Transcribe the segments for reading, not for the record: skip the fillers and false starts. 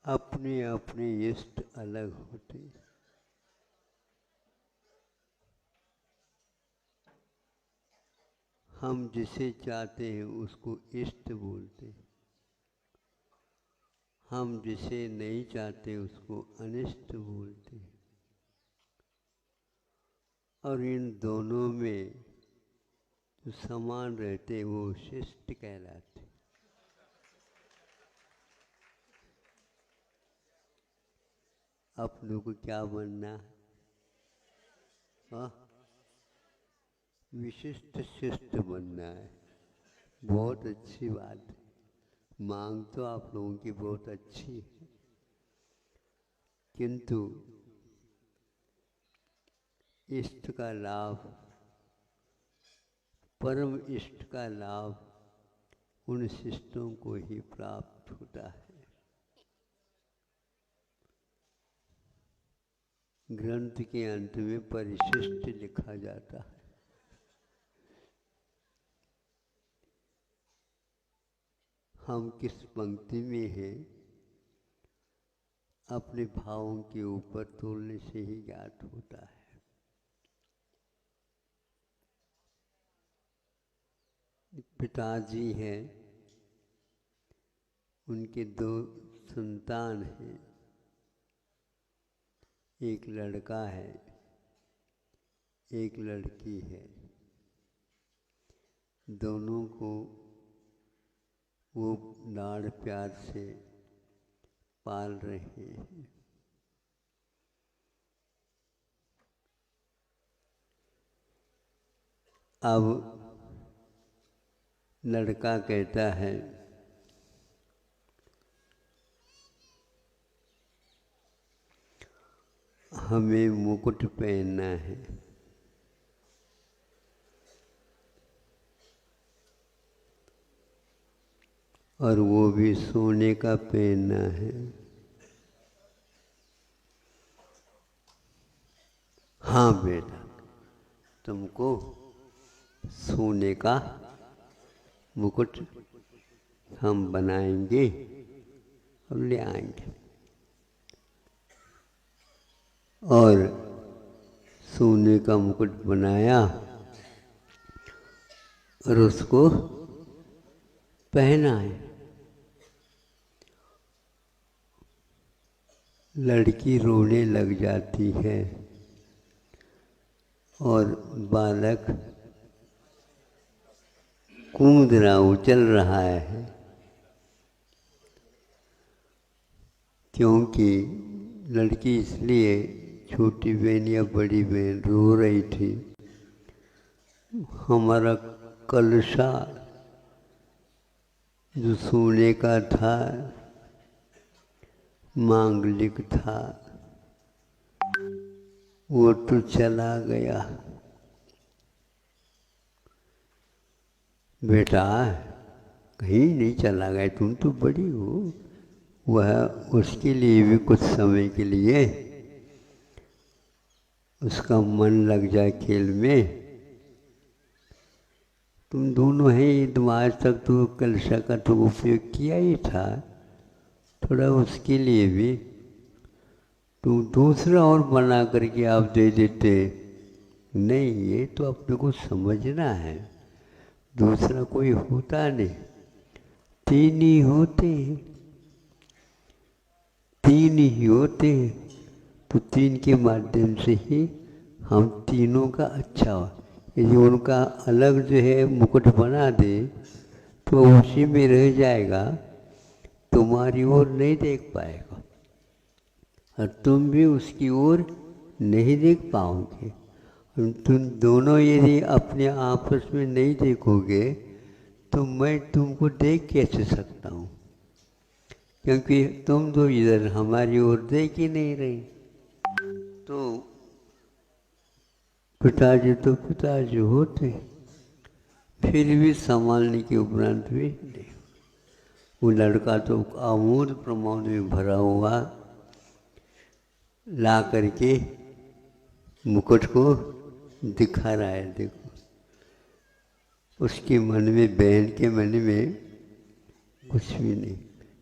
अपने अपने इष्ट अलग होते। हम जिसे चाहते हैं उसको इष्ट बोलते हैं, हम जिसे नहीं चाहते उसको अनिष्ट बोलते हैं। और इन दोनों में जो समान रहते हैं वो शिष्ट कहलाते हैं। अपनों को क्या बनना है? विशिष्ट शिष्ट बनना है। बहुत अच्छी बात है, मांग तो आप लोगों की बहुत अच्छी है, किंतु इष्ट का लाभ, परम इष्ट का लाभ उन शिष्टों को ही प्राप्त होता है। ग्रंथ के अंत में परिशिष्ट लिखा जाता है। हम किस पंक्ति में हैं अपने भावों के ऊपर तोलने से ही ज्ञात होता है। पिताजी हैं, उनके दो संतान हैं, एक लड़का है एक लड़की है। दोनों को वो लाड़ प्यार से पाल रहे हैं। अब लड़का कहता है हमें मुकुट पहनना है, और वो भी सोने का पहनना है। हाँ बेटा, तुमको सोने का मुकुट हम बनाएंगे और ले आएंगे। और सोने का मुकुट बनाया और उसको पहनाए। लड़की रोने लग जाती है और बालक कूद रहा, उछल रहा है, क्योंकि लड़की इसलिए, छोटी बहन या बड़ी बहन रो रही थी, हमारा कलशा जो सोने का था, मांगलिक था, वो तो चला गया। बेटा कहीं नहीं चला गया, तुम तो बड़ी हो। वह उसके लिए भी कुछ समय के लिए उसका मन लग जाए खेल में। तुम दोनों हैं, तुम आज तक तो कलशा का तो उपयोग किया ही था, थोड़ा उसके लिए भी तो दूसरा और बना करके आप दे देते। नहीं, ये तो अपने को समझना है, दूसरा कोई होता नहीं, तीन ही होते हैं, तीन ही होते हैं। तो तीन के माध्यम से ही हम तीनों का अच्छा हो। यदि उनका अलग जो है मुकुट बना दे तो उसी में रह जाएगा, तुम्हारी ओर नहीं देख पाएगा और तुम भी उसकी ओर नहीं देख पाओगे। तुम दोनों यदि अपने आपस में नहीं देखोगे तो मैं तुमको देख कैसे सकता हूँ, क्योंकि तुम तो इधर हमारी ओर देख ही नहीं रही। तो पिताजी होते, फिर भी संभालने के उपरांत भी नहीं। वो लड़का तो आमोद प्रमोद में भरा हुआ ला करके मुकुट को दिखा रहा है। देखो, उसके मन में, बहन के मन में कुछ भी नहीं।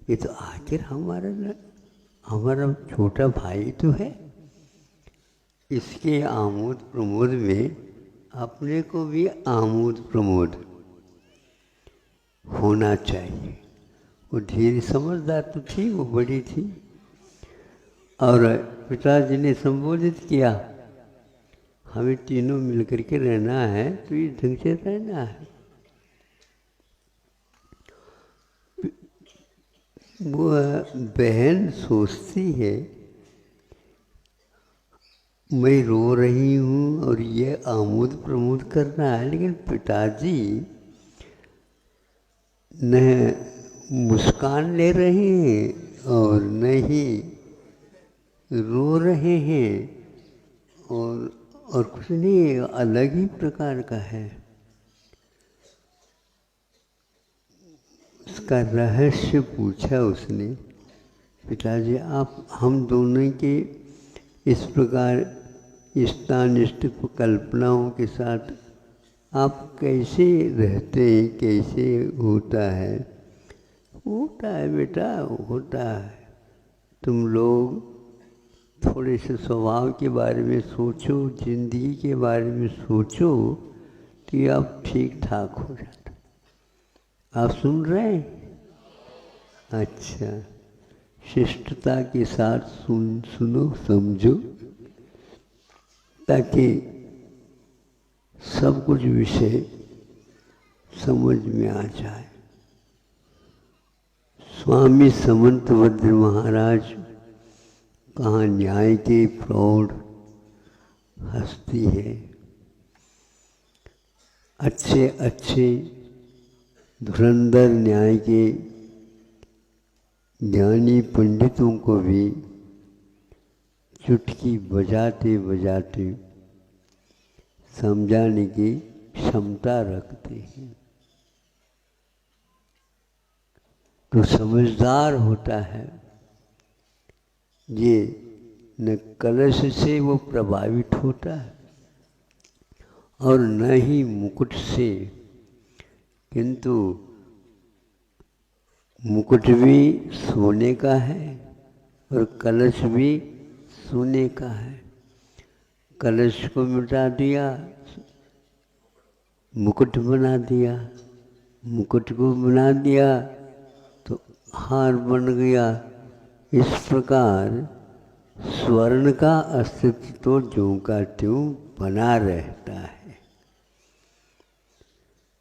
ये तो आखिर हमारा हमारा छोटा भाई तो है, इसके आमोद प्रमोद में अपने को भी आमोद प्रमोद होना चाहिए। वो धीरे समझदार तो थी, वो बड़ी थी, और पिताजी ने संबोधित किया, हमें तीनों मिलकर के रहना है तो इस ढंग से रहना है। वो बहन सोचती है मैं रो रही हूँ और ये आमोद प्रमोद कर रहा है, लेकिन पिताजी न मुस्कान ले रहे हैं और न ही रो रहे हैं, और कुछ नहीं, अलग ही प्रकार का है। उसका रहस्य पूछा उसने, पिताजी आप हम दोनों के इस प्रकार इष्टानिष्ट कल्पनाओं के साथ आप कैसे रहते हैं, कैसे होता है? होता है बेटा, होता है। तुम लोग थोड़े से स्वभाव के बारे में सोचो, जिंदगी के बारे में सोचो, तो ये आप ठीक ठाक हो जाता। आप सुन रहे हैं? अच्छा, शिष्टता के साथ सुनो, समझो, ताकि सब कुछ विषय समझ में आ जाए। स्वामी समंतभद्र महाराज कहाँ न्याय के प्रौढ़ हस्ती है। अच्छे अच्छे धुरंधर न्याय के ज्ञानी पंडितों को भी चुटकी बजाते बजाते समझाने की क्षमता रखते हैं। तो समझदार होता है ये, न कलश से वो प्रभावित होता है और न ही मुकुट से, किंतु मुकुट भी सोने का है और कलश भी सोने का है। कलश को मिटा दिया, मुकुट बना दिया, मुकुट को बना दिया तो हार बन गया। इस प्रकार स्वर्ण का अस्तित्व तो ज्यों का त्यों बना रहता है।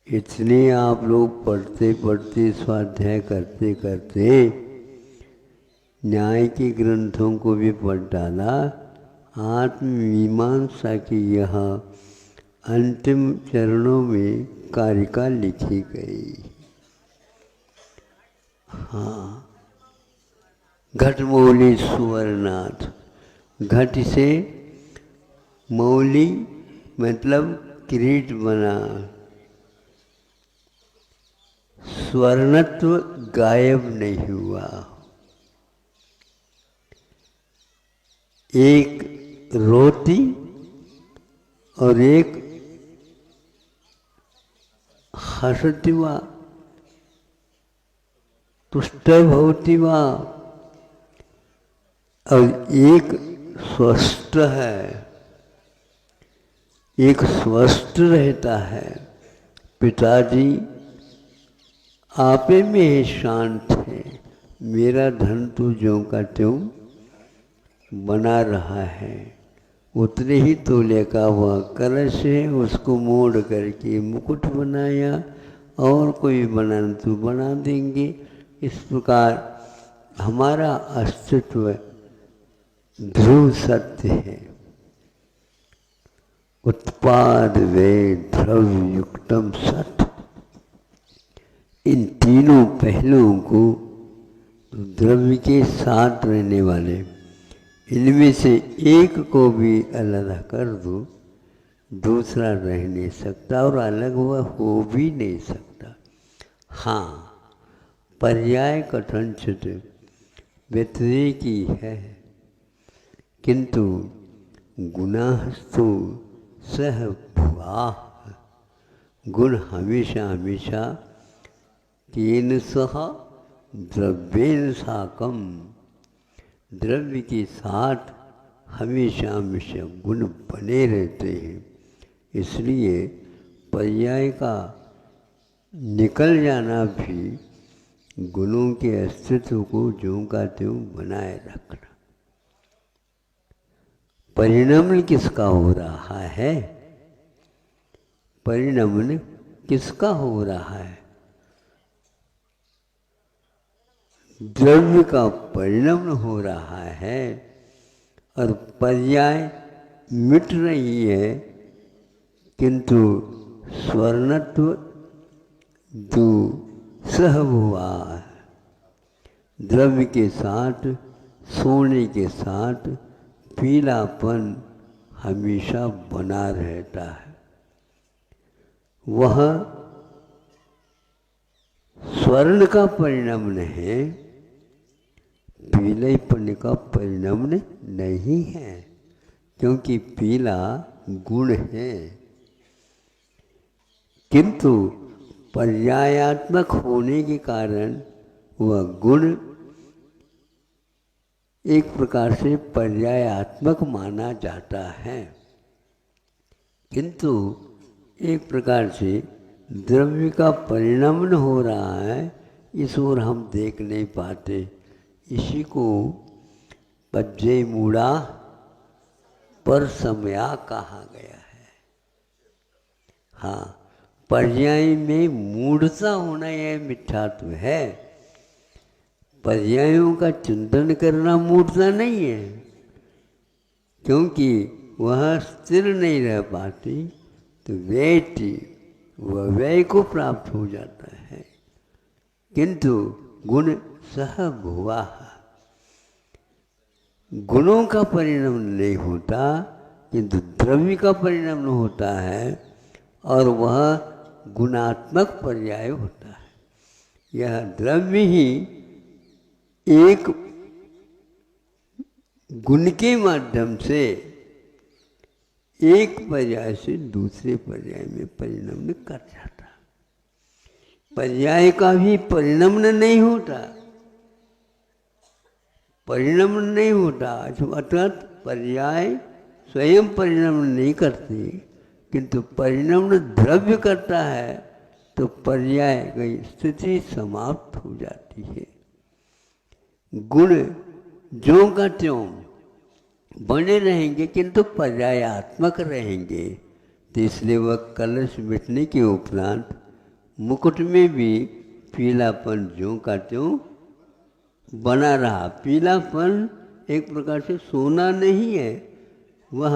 इतने आप लोग पढ़ते पढ़ते, स्वाध्याय करते करते न्याय के ग्रंथों को भी पढ़ डाला। आत्ममीमांसा की यह अंतिम चरणों में कारिका लिखी गई। हाँ, घटमौली सुवर्णाथ, घट से मौली मतलब किरीट बना, स्वर्णत्व गायब नहीं हुआ। एक रोती और एक हसती वा, तुष्ट भवती वा, और एक स्वस्थ है, एक स्वस्थ रहता है। पिताजी आपे में ही शांत है, मेरा धन तो ज्यों का त्यों बना रहा है। उतने ही तोले का वह कलश है, उसको मोड़ करके मुकुट बनाया, और कोई बनाना तो बना देंगे। इस प्रकार हमारा अस्तित्व ध्रुव सत्य है। उत्पाद वे द्रव्य युक्तम सत, इन तीनों पहलुओं को, तो द्रव्य के साथ रहने वाले, इनमें से एक को भी अलग कर दो, दूसरा रह नहीं सकता और अलग वह हो भी नहीं सकता। हाँ, पर्याय कथनचित व्यतिरेकी है, किंतु गुणास्तु सह भुवाः, गुण हमेशा हमेशा केन सह द्रव्येन साकम, द्रव्य के साथ हमेशा हमेशा गुण बने रहते हैं। इसलिए पर्याय का निकल जाना भी गुणों के अस्तित्व को ज्यों का त्यों बनाए रखना। परिणमन किसका हो रहा है? परिणमन किसका हो रहा है? द्रव्य का परिणमन हो रहा है और पर्याय मिट रही है, किंतु स्वर्णत्व दुस्सह हुआ है। द्रव्य के साथ, सोने के साथ पीलापन हमेशा बना रहता है। वह स्वर्ण का परिणमन है, पीलेपन का परिणमन नहीं है, क्योंकि पीला गुण है। किंतु पर्यायात्मक होने के कारण वह गुण एक प्रकार से पर्यायात्मक माना जाता है, किंतु एक प्रकार से द्रव्य का परिणमन हो रहा है, इस ओर हम देख नहीं पाते। इसी को पज्जे मूढ़ा पर समया कहा गया है। हाँ, पर्याय में मूढ़ता होना यह मिथ्यात्व है। पर्यायों का चिंतन करना मूढ़ता नहीं है, क्योंकि वह स्थिर नहीं रह पाती, तो व्यक्ति वह व्यय को प्राप्त हो जाता है। किंतु गुण सहभुवा, गुणों का परिणाम नहीं होता, किंतु द्रव्य का परिणाम होता है और वह गुणात्मक पर्याय होता है। यह द्रव्य ही एक गुण के माध्यम से एक पर्याय से दूसरे पर्याय में परिणमन कर जाता। पर्याय का भी परिणमन नहीं होता, परिणमन नहीं होता, अर्थात पर्याय स्वयं परिणमन नहीं करते, किंतु परिणमन द्रव्य करता है, तो पर्याय की स्थिति समाप्त हो जाती है। गुण ज्यों का त्यों बने रहेंगे, किंतु पर्यायात्मक रहेंगे। तो इसलिए वह कलश मिटने के उपरांत मुकुट में भी पीलापन ज्यों का त्यों बना रहा। पीलापन एक प्रकार से सोना नहीं है, वह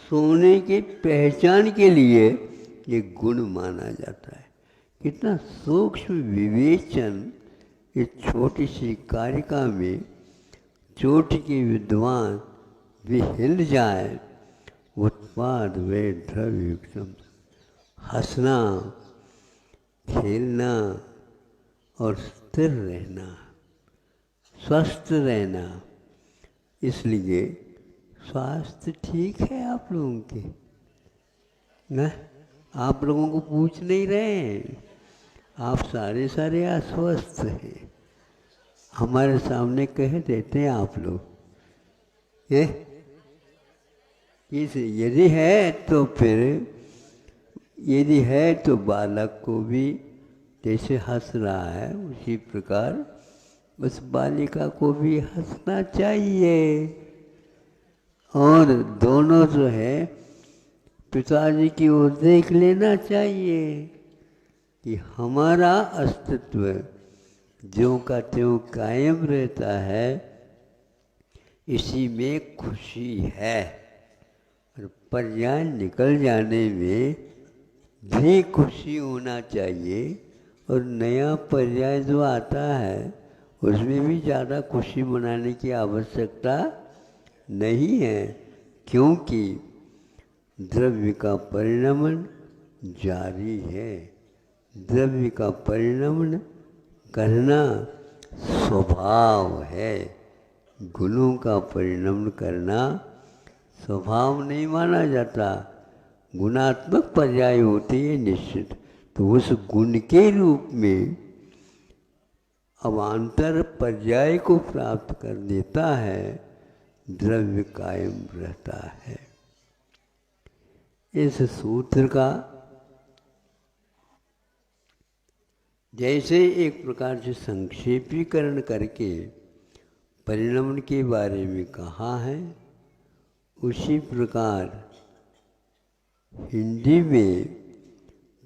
सोने के पहचान के लिए ये गुण माना जाता है। कितना सूक्ष्म विवेचन इस छोटी सी कारिका में चोट के विद्वान भी हिल जाए। उत्पाद वे द्रव्य, हंसना, खेलना और स्थिर रहना, स्वस्थ रहना। इसलिए स्वास्थ्य ठीक है आप लोगों के ना, आप लोगों को पूछ नहीं रहे हैं, आप सारे अस्वस्थ हैं। हमारे सामने कह देते हैं आप लोग, यदि है तो फिर, यदि है तो बालक को भी जैसे हंस रहा है उसी प्रकार उस बालिका को भी हंसना चाहिए। और दोनों जो है पिताजी की ओर देख लेना चाहिए कि हमारा अस्तित्व ज्यों का त्यों कायम रहता है, इसी में खुशी है। और पर्याय निकल जाने में भी खुशी होना चाहिए, और नया पर्याय जो आता है उसमें भी ज़्यादा खुशी मनाने की आवश्यकता नहीं है, क्योंकि द्रव्य का परिणमन जारी है। द्रव्य का परिणमन करना स्वभाव है, गुणों का परिणमन करना स्वभाव नहीं माना जाता। गुणात्मक पर्याय होती है निश्चित, तो उस गुण के रूप में अवान्तर पर्याय को प्राप्त कर देता है, द्रव्य कायम रहता है। इस सूत्र का जैसे एक प्रकार से संक्षेपीकरण करके परिणमन के बारे में कहा है, उसी प्रकार हिंदी में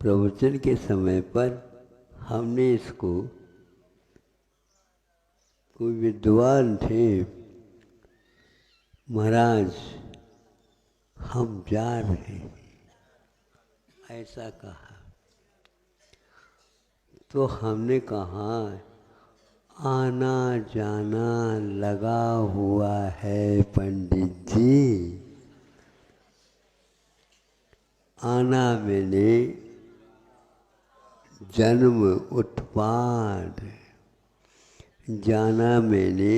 प्रवचन के समय पर हमने इसको, कोई विद्वान थे, महाराज हम जा रहे हैं, ऐसा कहा। तो हमने कहा आना जाना लगा हुआ है पंडित जी। आना मैंने जन्म उत्पाद, जाना मैंने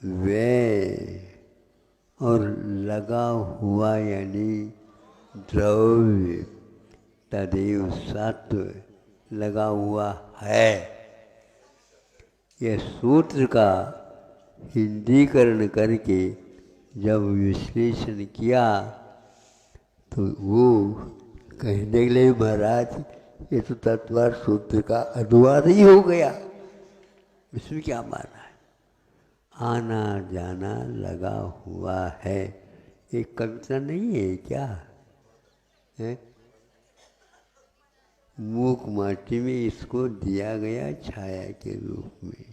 व्यय, और लगा हुआ यानी द्रव्य, तदेव सत्व लगा हुआ है। यह सूत्र का हिंदीकरण करके जब विश्लेषण किया तो वो कहने लगे महाराज ये तो तत्वार सूत्र का अनुवाद ही हो गया, इसमें क्या माना है? आना जाना लगा हुआ है, एक कविता नहीं है क्या है? मूक माटी में इसको दिया गया छाया के रूप में,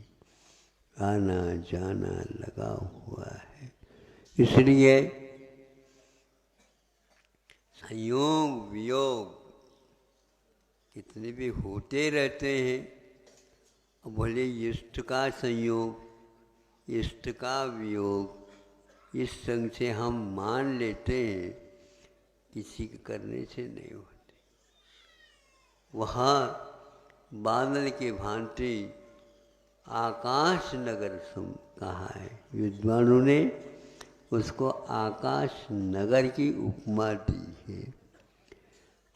आना जाना लगा हुआ है। इसलिए संयोग वियोग कितने भी होते रहते हैं, भले इष्ट का संयोग, इष्ट का वियोग, इस संग से हम मान लेते हैं, किसी के करने से नहीं होते। वहाँ बादल के भांति आकाश नगर कहा है, विद्वानों ने उसको आकाश नगर की उपमा दी है।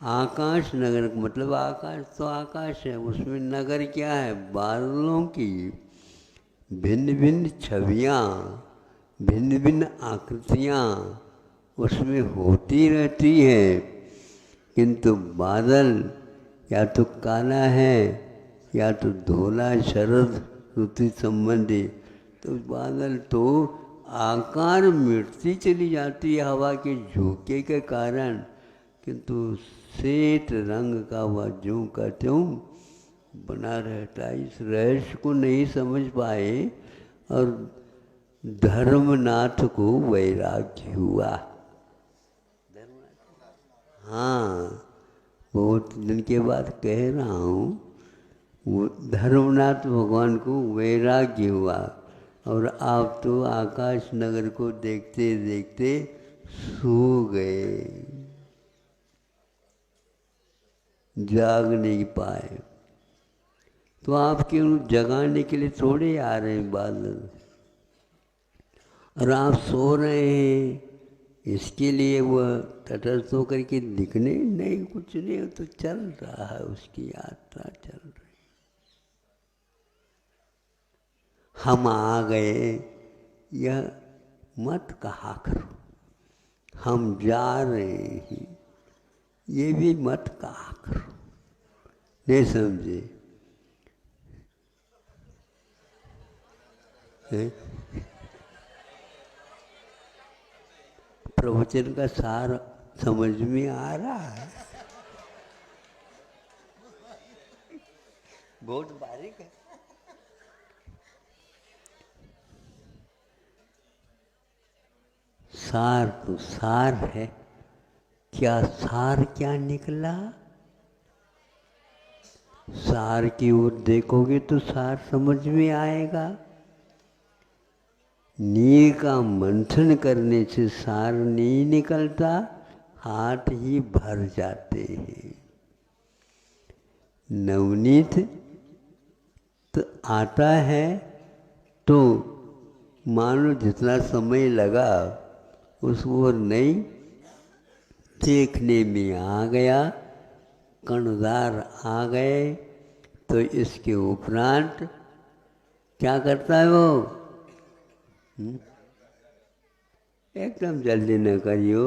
आकाश नगर का मतलब आकाश तो आकाश है, उसमें नगर क्या है? बादलों की भिन्न भिन्न छवियाँ, भिन्न भिन्न आकृतियाँ उसमें होती रहती है, किंतु बादल या तो काला है या तो धोला, शरद ऋतु संबंधी, तो बादल तो आकार मिटती चली जाती है हवा के झोंके के कारण, किंतु श्वेत रंग का वह ज्यों का त्यों बना रहता है। इस रहस्य को नहीं समझ पाए और धर्मनाथ को वैराग्य हुआ। हाँ, बहुत दिन के बाद कह रहा हूँ, वो धर्मनाथ भगवान को वैराग्य हुआ और आप तो आकाश नगर को देखते देखते सो गए, जाग नहीं पाए। तो आपके जगाने के लिए थोड़े आ रहे हैं बादल, और आप सो रहे हैं, इसके लिए वह तटस्थ होकर के दिखने नहीं, कुछ नहीं, तो चल रहा है, उसकी यात्रा चल रही। हम आ गए यह मत कहा करो, हम जा रहे हैं ये भी मत कहा करो, नहीं समझे? प्रवचन का सार समझ में आ रहा है? बहुत बारीक है। सार तो सार है, क्या सार क्या निकला? सार की ओर देखोगे तो सार समझ में आएगा। नीर का मंथन करने से सार नहीं निकलता, हाथ ही भर जाते हैं। नवनीत तो आता है तो मानो जितना समय लगा उस ओर नहीं, देखने में आ गया, कणदार आ गए, तो इसके उपरांत क्या करता है वो? एकदम जल्दी न करियो,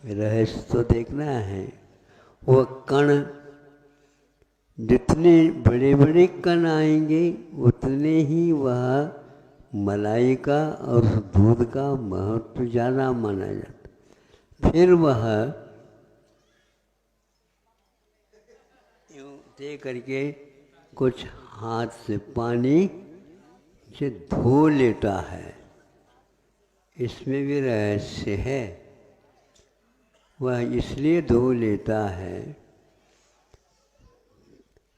रहस्य तो देखना है। वो कण, जितने बड़े बड़े कण आएंगे उतने ही वह मलाई का और दूध का महत्व ज़्यादा माना जाता। फिर वह यूँ दे करके कुछ हाथ से पानी से धो लेता है। इसमें भी रहस्य है। वह इसलिए धो लेता है,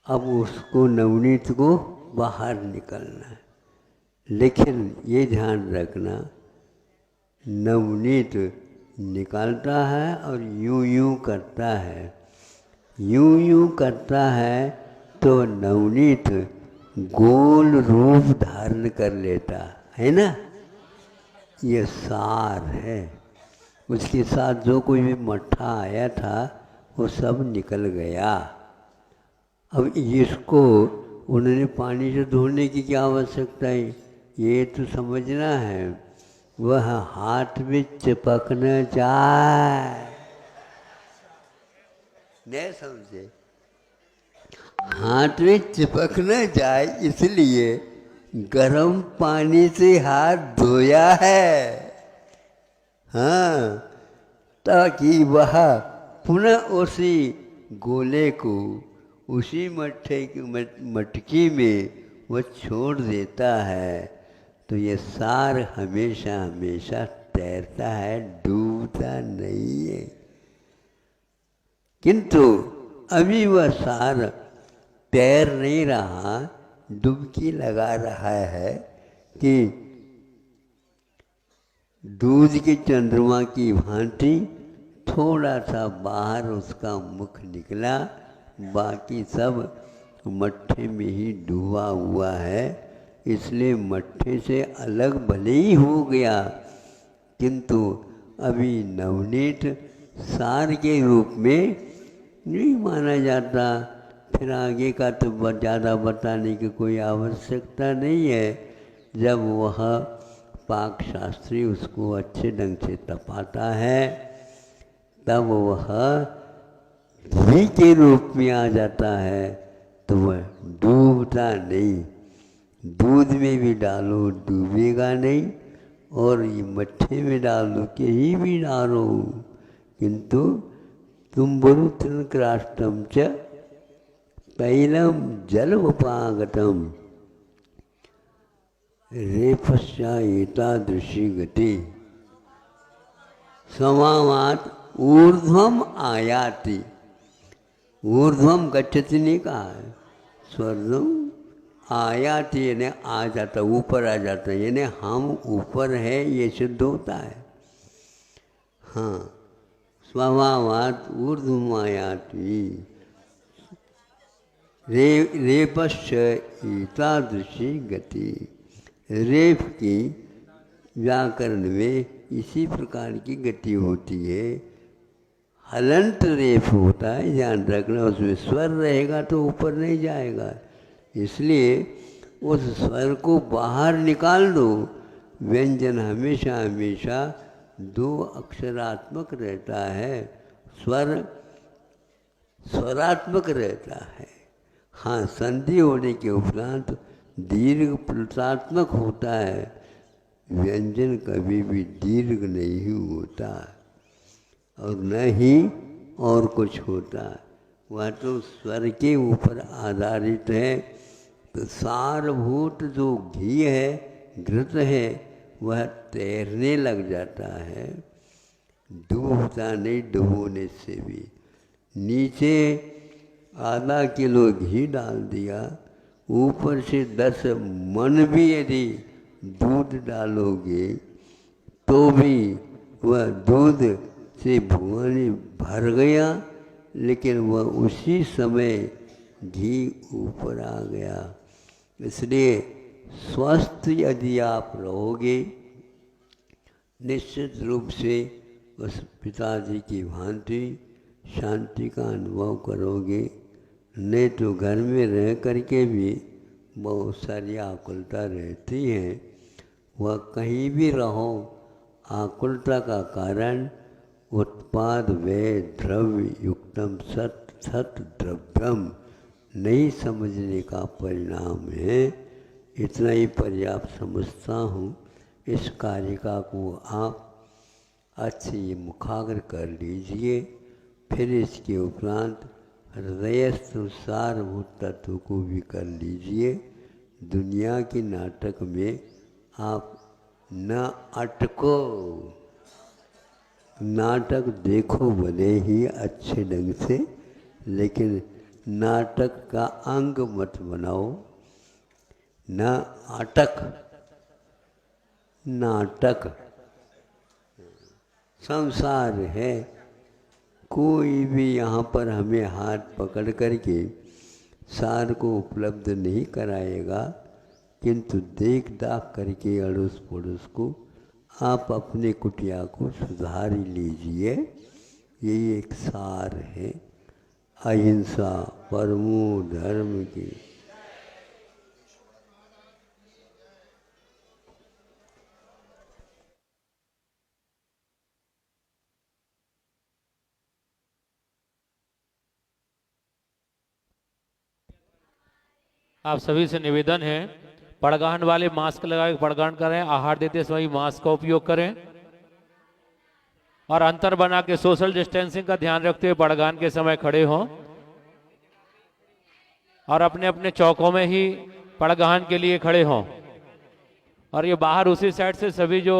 अब उसको नवनीत को बाहर निकलना है। लेकिन ये ध्यान रखना, नवनीत निकालता है और यूं यूं करता है। यूं यूं करता है तो नवनीत गोल रूप धारण कर लेता है ना। ये सार है। उसके साथ जो कोई भी मट्ठा आया था वो सब निकल गया। अब इसको उन्होंने पानी से धोने की क्या आवश्यकता है, ये तो समझना है। वह हाथ में चिपक न जाए, नहीं समझे? हाथ में चिपक न जाए इसलिए गर्म पानी से हाथ धोया है। हाँ, ताकि वह पुनः उसी गोले को उसी मटकी में वह छोड़ देता है। तो ये सार हमेशा हमेशा तैरता है, डूबता नहीं है। किंतु अभी वह सार तैर नहीं रहा, डुबकी लगा रहा है कि दूध के चंद्रमा की भांति थोड़ा सा बाहर उसका मुख निकला, बाकी सब मट्ठे में ही डूबा हुआ है। इसलिए मट्ठे से अलग भले ही हो गया, किंतु अभी नवनीत सार के रूप में नहीं माना जाता। फिर आगे का तो ज़्यादा बताने की कोई आवश्यकता नहीं है। जब वह पाक शास्त्री उसको अच्छे ढंग से तपाता है, तब वह घी के रूप में आ जाता है। तो वह डूबता नहीं, दूध में भी डालो डूबेगा नहीं, और ये मट्ठे में डालो कहीं भी डालो, किंतु तुम बोलो तृणक्राष्टम च तैलम जलवपागतम रेफस्या एतादृशी गति समावात ऊर्ध्वम आयाति। ऊर्ध्वम गच्छति नहीं कहा है, स्वर्गम आयाति यानी आ जाता, ऊपर आ जाता, यानी हम ऊपर है ये सिद्ध होता है। हाँ, स्वभावात ऊर्ध्वम आयाति रेपश्च एतादृशी गति। रेप की व्याकरण में इसी प्रकार की गति होती है। हलंत रेप होता है, ध्यान रखना, उसमें स्वर रहेगा तो ऊपर नहीं जाएगा, इसलिए उस स्वर को बाहर निकाल दो। व्यंजन हमेशा हमेशा दो अक्षरात्मक रहता है, स्वर स्वरात्मक रहता है। हाँ, संधि होने के उपरांत दीर्घ प्लुतात्मक होता है। व्यंजन कभी भी दीर्घ नहीं होता और न ही और कुछ होता, वह तो स्वर के ऊपर आधारित है। तो सारभूत जो घी है, घृत है, वह तैरने लग जाता है, डूबता नहीं, डुबोने से भी। नीचे आधा किलो घी डाल दिया, ऊपर से 10 मन भी यदि दूध डालोगे तो भी वह दूध से भुआनी भर गया, लेकिन वह उसी समय घी ऊपर आ गया। इसलिए स्वस्थ यदि आप रहोगे, निश्चित रूप से उस पिताजी की भांति शांति का अनुभव करोगे। नहीं तो घर में रह करके भी बहुत सारी आकुलता रहती है। वह कहीं भी रहो, आकुलता का कारण उत्पाद व्यय द्रव्य युक्तम सत सत द्रव्यम नहीं समझने का परिणाम है। इतना ही पर्याप्त समझता हूँ। इस कारिका को आप अच्छे मुखाग्र कर लीजिए। फिर इसके उपरांत हृदयस्थ सारभूत तत्व को भी कर लीजिए। दुनिया के नाटक में आप न अटको, नाटक देखो भले ही अच्छे ढंग से, लेकिन नाटक का अंग मत बनाओ। न अटक, नाटक संसार है। कोई भी यहाँ पर हमें हाथ पकड़ करके सार को उपलब्ध नहीं कराएगा, किंतु देख दाख करके अड़ोस पड़ोस को आप अपने कुटिया को सुधार लीजिए। यही एक सार है अहिंसा परमो धर्म की। आप सभी से निवेदन है, पड़गाहन वाले मास्क लगा के पड़गाहन करें। आहार देते समय मास्क का उपयोग करें और अंतर बना के सोशल डिस्टेंसिंग का ध्यान रखते हुए पड़गाहन के समय खड़े हों और अपने अपने चौकों में ही पड़गाहन के लिए खड़े हों। और ये बाहर उसी साइड से सभी जो